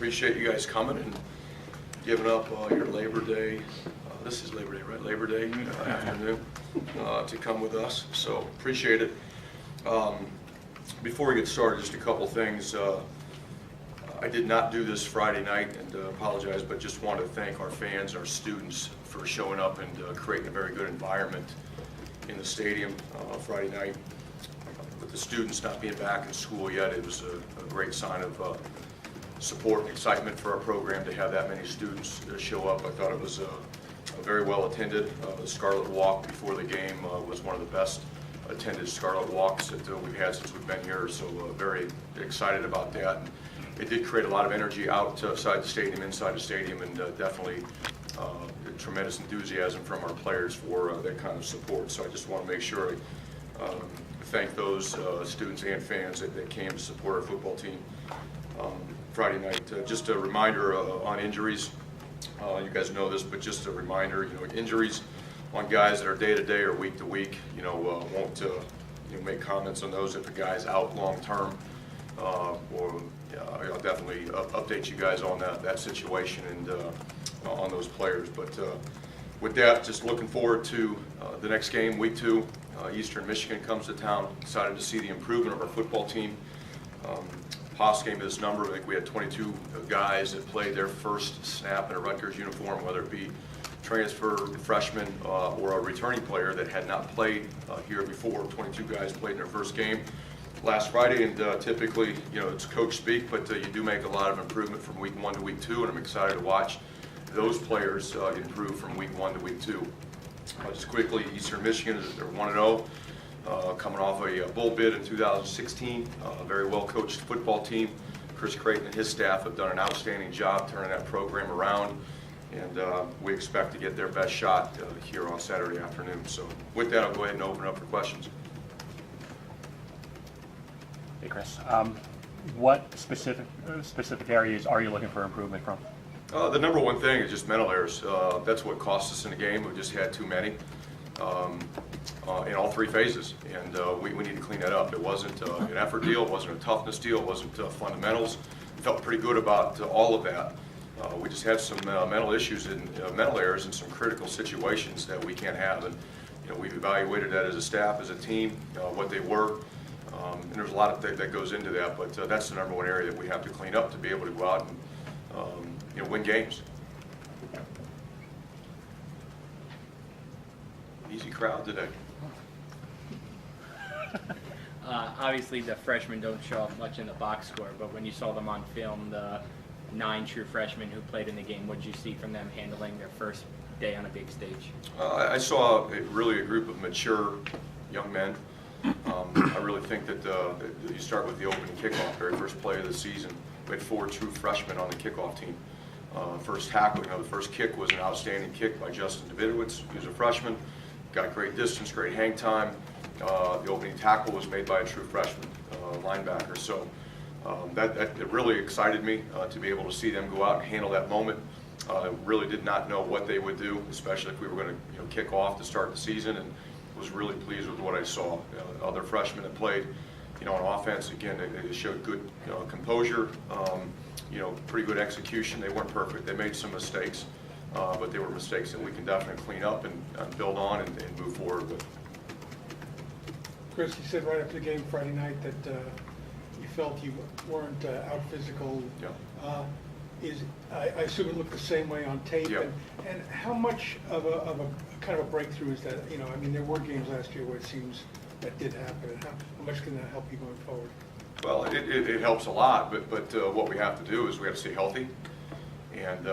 appreciate you guys coming and giving up your Labor Day. This is Labor Day, right? Labor Day afternoon to come with us. So appreciate it. Before we get started, just a couple things. I did not do this Friday night, and apologize, but just want to thank our fans, our students, for showing up and creating a very good environment in the stadium Friday night. With the students not being back in school yet, it was a great sign of support and excitement for our program to have that many students show up. I thought it was very well attended. The Scarlet Walk before the game was one of the best attended Scarlet Walks that we've had since we've been here, so very excited about that. And it did create a lot of energy outside the stadium, inside the stadium, and definitely tremendous enthusiasm from our players for that kind of support. So I just want to make sure I thank those students and fans that came to support our football team Friday night. Just a reminder on injuries. You guys know this, but just a reminder, injuries on guys that are day-to-day or week-to-week, won't make comments on those if a guy's out long-term. I'll definitely update you guys on that situation and on those players. But with that, just looking forward to the next game, week 2. Eastern Michigan comes to town. Excited to see the improvement of our football team. Haas gave me this number. I think we had 22 guys that played their first snap in a Rutgers uniform, whether it be transfer freshman or a returning player that had not played here before. 22 guys played in their first game last Friday, and typically, it's coach speak, but you do make a lot of improvement from week 1 to week 2, and I'm excited to watch those players improve from week 1 to week 2. Just quickly, Eastern Michigan, they're 1-0. Coming off a bowl bid in 2016, a very well-coached football team. Chris Creighton and his staff have done an outstanding job turning that program around, and we expect to get their best shot here on Saturday afternoon. So with that, I'll go ahead and open it up for questions. Hey, Chris. What specific areas are you looking for improvement from? The number one thing is just mental errors. That's what cost us in the game. We just had too many. In all 3 phases, and we need to clean that up. It wasn't an effort deal, it wasn't a toughness deal, it wasn't fundamentals. Felt pretty good about all of that. We just had some mental issues and mental errors in some critical situations that we can't have, and we've evaluated that as a staff, as a team, what they were, and there's a lot that goes into that, but that's the number one area that we have to clean up to be able to go out and win games. Easy crowd today. Obviously, the freshmen don't show up much in the box score, but when you saw them on film, the 9 true freshmen who played in the game, what did you see from them handling their first day on a big stage? I saw really a group of mature young men. I really think that you start with the opening kickoff, very first play of the season. We had 4 true freshmen on the kickoff team. First tackle, the first kick was an outstanding kick by Justin Davidowitz. He was a freshman, got great distance, great hang time. The opening tackle was made by a true freshman linebacker. So that really excited me to be able to see them go out and handle that moment. Really did not know what they would do, especially if we were going to kick off to start the season, and was really pleased with what I saw. Other freshmen that played on offense, again, they showed good composure, pretty good execution. They weren't perfect. They made some mistakes, but they were mistakes that we can definitely clean up and build on and move forward with. Chris, you said right after the game Friday night that you felt you weren't out physical. Yeah. I assume it looked the same way on tape. Yeah. And how much of a kind of a breakthrough is that? There were games last year where it seems that did happen. And how much can that help you going forward? Well, it helps a lot, but what we have to do is we have to stay healthy, and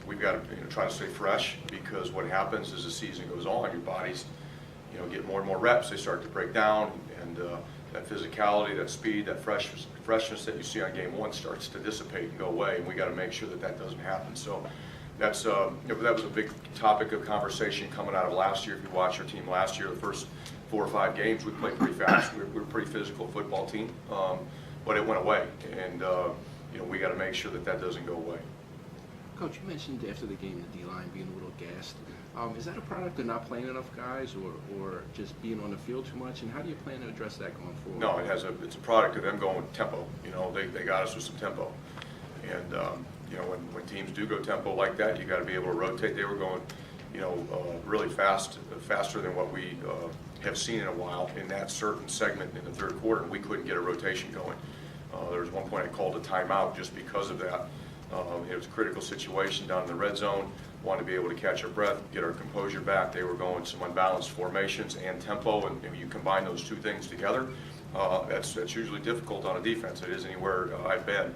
we've got to try to stay fresh, because what happens as the season goes on, your body's get more and more reps, they start to break down, and that physicality, that speed, that freshness that you see on game 1 starts to dissipate and go away, and we got to make sure that doesn't happen. So that's that was a big topic of conversation coming out of last year. If you watch our team last year, the first 4 or 5 games, we played pretty fast. We're a pretty physical football team, but it went away, and we got to make sure that doesn't go away. Coach, you mentioned after the game the D-line being a little gassed. Is that a product of not playing enough guys, or just being on the field too much? And how do you plan to address that going forward? No, it's a product of them going with tempo. They got us with some tempo, and you know, when teams do go tempo like that, you got to be able to rotate. They were going, you know, really fast, faster than what we have seen in a while in that certain segment in the third quarter, and we couldn't get a rotation going. There was one point I called a timeout just because of that. It was a critical situation down in the red zone. Wanted to be able to catch our breath, get our composure back. They were going some unbalanced formations and tempo, and you combine those two things together, that's usually difficult on a defense. It is anywhere I've been.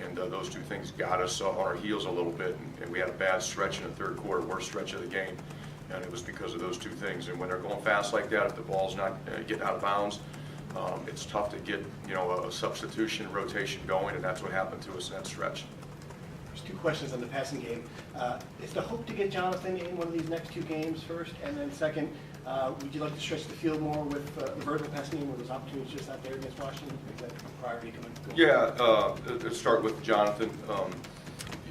And those two things got us on our heels a little bit, and we had a bad stretch in the third quarter, worst stretch of the game, and it was because of those two things. And when they're going fast like that, if the ball's not getting out of bounds, it's tough to get, you know, a substitution rotation going, and that's what happened to us in that stretch. There's two questions on the passing game. Is the hope to get Jonathan in one of these next two games first? And then second, would you like to stretch the field more with the vertical passing game where those opportunities just out there against Washington? Is that a priority coming? Yeah, let's start with Jonathan.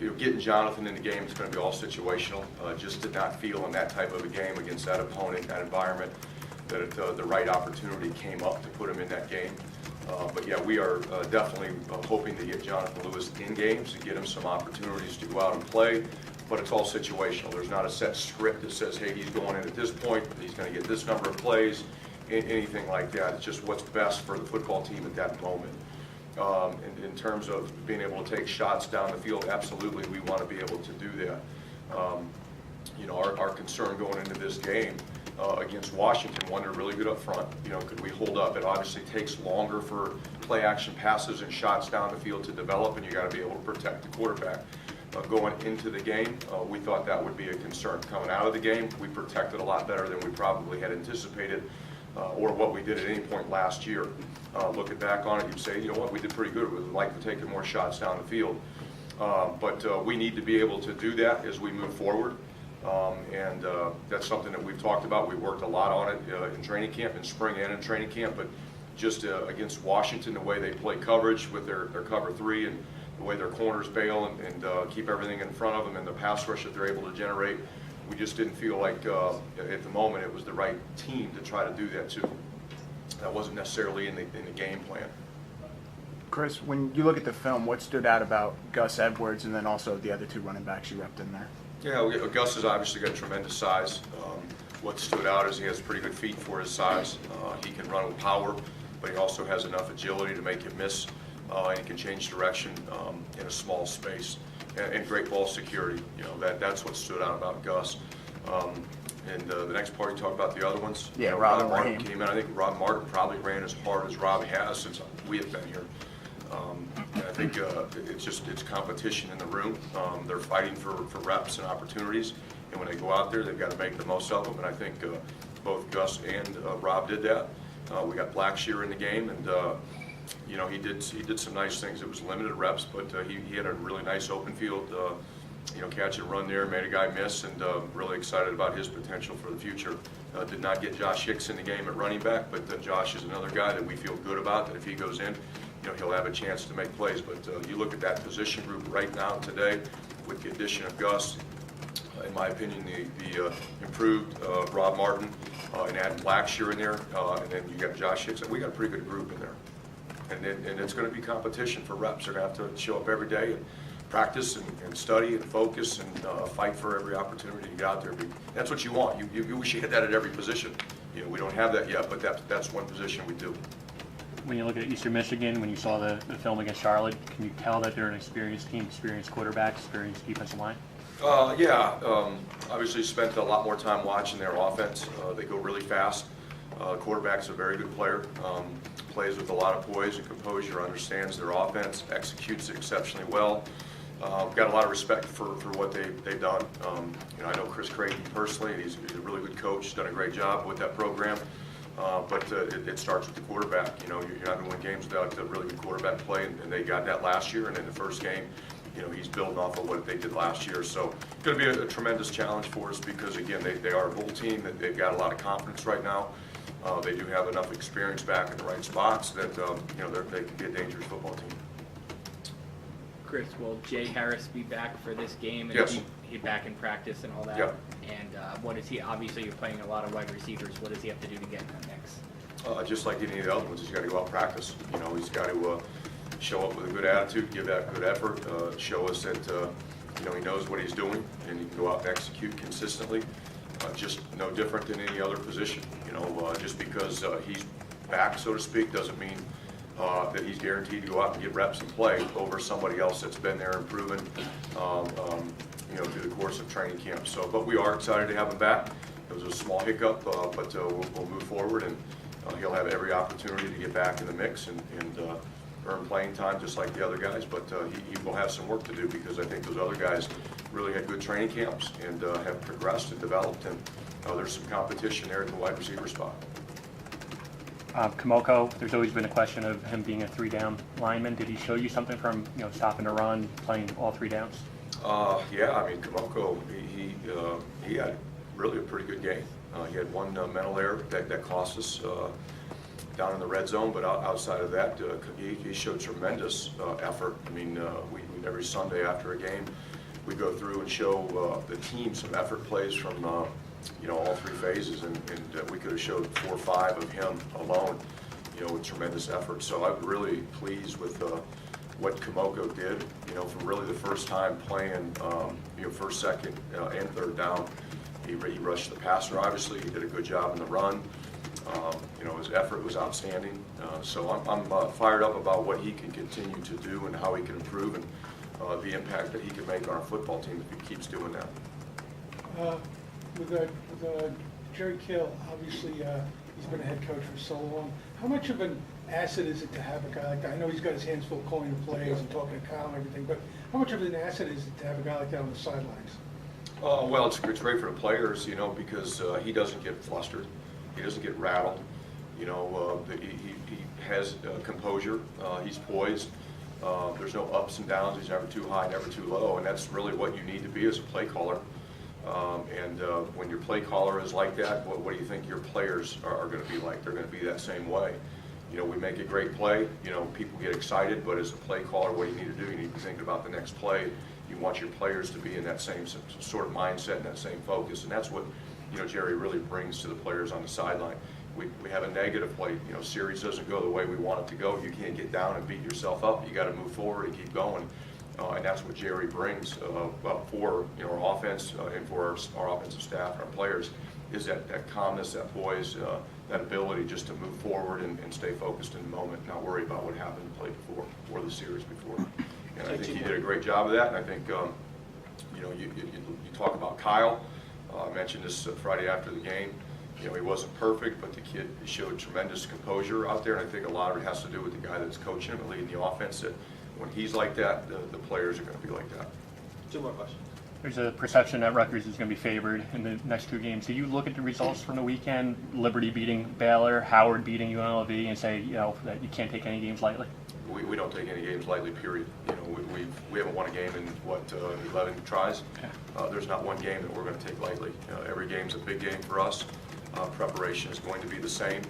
You know, getting Jonathan in the game is going to be all situational. Just did not feel in that type of a game against that opponent, that environment, that the right opportunity came up to put him in that game. But yeah, we are definitely hoping to get Jonathan Lewis in games and get him some opportunities to go out and play. But it's all situational. There's not a set script that says, hey, he's going in at this point, he's going to get this number of plays, anything like that. It's just what's best for the football team at that moment. In terms of being able to take shots down the field, absolutely, we want to be able to do that. You know, our concern going into this game against Washington, one, they're really good up front. You know, could we hold up? It obviously takes longer for play action passes and shots down the field to develop, and you got to be able to protect the quarterback. Going into the game, we thought that would be a concern. Coming out of the game, we protected a lot better than we probably had anticipated, or what we did at any point last year. Looking back on it, you'd say, you know what, we did pretty good. We'd like to take more shots down the field. But we need to be able to do that as we move forward. And that's something that we've talked about. We worked a lot on it in training camp, in spring and in training camp, but just against Washington, the way they play coverage with their cover three and the way their corners bail and keep everything in front of them and the pass rush that they're able to generate, we just didn't feel like at the moment it was the right team to try to do that too. That wasn't necessarily in the game plan. Chris, when you look at the film, what stood out about Gus Edwards and then also the other two running backs you repped in there? Yeah, Gus has obviously got tremendous size. What stood out is he has pretty good feet for his size. He can run with power, but he also has enough agility to make him miss. And he can change direction in a small space, and great ball security. You know, that's what stood out about Gus. And the next part, you talk about the other ones. Yeah, you know, Rob Martin came in. I think Rob Martin probably ran as hard as Rob has since we have been here. And I think it's competition in the room. They're fighting for reps and opportunities, and when they go out there, they've got to make the most of them. And I think both Gus and Rob did that. We got Blackshear in the game, and you know, he did some nice things. It was limited reps, but he had a really nice open field, you know, catch and run there, made a guy miss, and really excited about his potential for the future. Did not get Josh Hicks in the game at running back, but Josh is another guy that we feel good about, that if he goes in, you know, he'll have a chance to make plays. But you look at that position group right now today, with the addition of Gus, in my opinion, the improved Rob Martin, and adding Blackshear in there, and then you got Josh Hicks. We got a pretty good group in there. And it's going to be competition for reps. They're going to have to show up every day and practice and study and focus and fight for every opportunity to get out there. That's what you want. You wish you had that at every position. You know, we don't have that yet, but that's one position we do. When you look at Eastern Michigan, when you saw the film against Charlotte, can you tell that they're an experienced team, experienced quarterback, experienced defensive line? Obviously spent a lot more time watching their offense. They go really fast. Quarterback's a very good player. Plays with a lot of poise and composure, understands their offense, executes it exceptionally well. Got a lot of respect for what they've done. You know, I know Chris Creighton personally. He's a really good coach. He's done a great job with that program. But it starts with the quarterback. You know, you're not going to win games without a really good quarterback play, and they got that last year. And in the first game, you know, he's building off of what they did last year. So it's going to be a tremendous challenge for us because, again, they are a bull team. That they've got a lot of confidence right now. They do have enough experience back in the right spots that you know, they can be a dangerous football team. Chris, will Jay Harris be back for this game? And Yes. He back in practice and all that? Yep. And what is he, obviously you're playing a lot of wide receivers, what does he have to do to get in that mix? Just like any of the other ones, he's got to go out and practice. You know, he's got to show up with a good attitude, give that good effort, show us that he knows what he's doing, and he can go out and execute consistently. Just no different than any other position. Just because he's back, so to speak, doesn't mean that he's guaranteed to go out and get reps and play over somebody else that's been there and proven, through the course of training camp. So, but we are excited to have him back. It was a small hiccup, but we'll move forward, and he'll have every opportunity to get back in the mix and earn playing time just like the other guys. But he will have some work to do, because I think those other guys really had good training camps and have progressed and developed, and there's some competition there at the wide receiver spot. Kamoko, there's always been a question of him being a 3-down lineman. Did he show you something from stopping the run, playing all 3 downs? Yeah, I mean, Kamoko, he had really a pretty good game. He had one mental error that cost us down in the red zone, but outside of that, he showed tremendous effort. I mean, we every Sunday after a game, we go through and show the team some effort plays from all 3 phases, and we could have showed 4 or 5 of him alone, with tremendous effort. So I'm really pleased with what Kamoko did, from really the first time playing, first, second, and third down. He rushed the passer, obviously. He did a good job in the run. His effort was outstanding. So I'm fired up about what he can continue to do and how he can improve, and the impact that he can make on our football team if he keeps doing that. With Jerry Kill, obviously he's been a head coach for so long. How much of an asset is it to have a guy like that? I know he's got his hands full calling the plays and talking to Kyle and everything, but how much of an asset is it to have a guy like that on the sidelines? Well, it's great for the players, because he doesn't get flustered. He doesn't get rattled. He has composure. He's poised. There's no ups and downs. He's never too high, never too low, and that's really what you need to be as a play caller. When your play caller is like that, what do you think your players are going to be like? They're going to be that same way. We make a great play. People get excited, but as a play caller, what do you need to do? You need to think about the next play. You want your players to be in that same sort of mindset and that same focus, and that's what Jerry really brings to the players on the sideline. We have a negative play. Series doesn't go the way we want it to go. You can't get down and beat yourself up. You got to move forward and keep going. And that's what Jerry brings for our offense and for our offensive staff and our players, is that calmness, that poise, that ability just to move forward and stay focused in the moment, not worry about what happened in the play before or the series before. And I think he did a great job of that. And I think you talk about Kyle. I mentioned this Friday after the game. He wasn't perfect, but the kid showed tremendous composure out there. And I think a lot of it has to do with the guy that's coaching him and leading the offense. That when he's like that, the players are going to be like that. 2 more questions. There's a perception that Rutgers is going to be favored in the next 2 games. Do you look at the results from the weekend, Liberty beating Baylor, Howard beating UNLV, and say, that you can't take any games lightly? We don't take any games lightly, period. We haven't won a game in, 11 tries? Okay. There's not one game that we're going to take lightly. Every game's a big game for us. Preparation is going to be the same.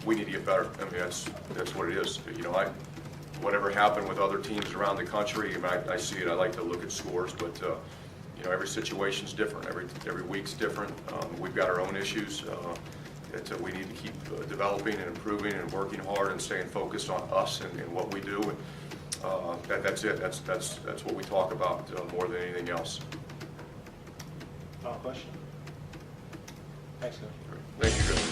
We need to get better. I mean, that's what it is. Whatever happened with other teams around the country, I see it. I like to look at scores, but every situation's different. Every week's different. We've got our own issues that we need to keep developing and improving and working hard and staying focused on us and what we do. And that's it. That's what we talk about more than anything else. Final question. Thanks, Coach. Thank you, Chris.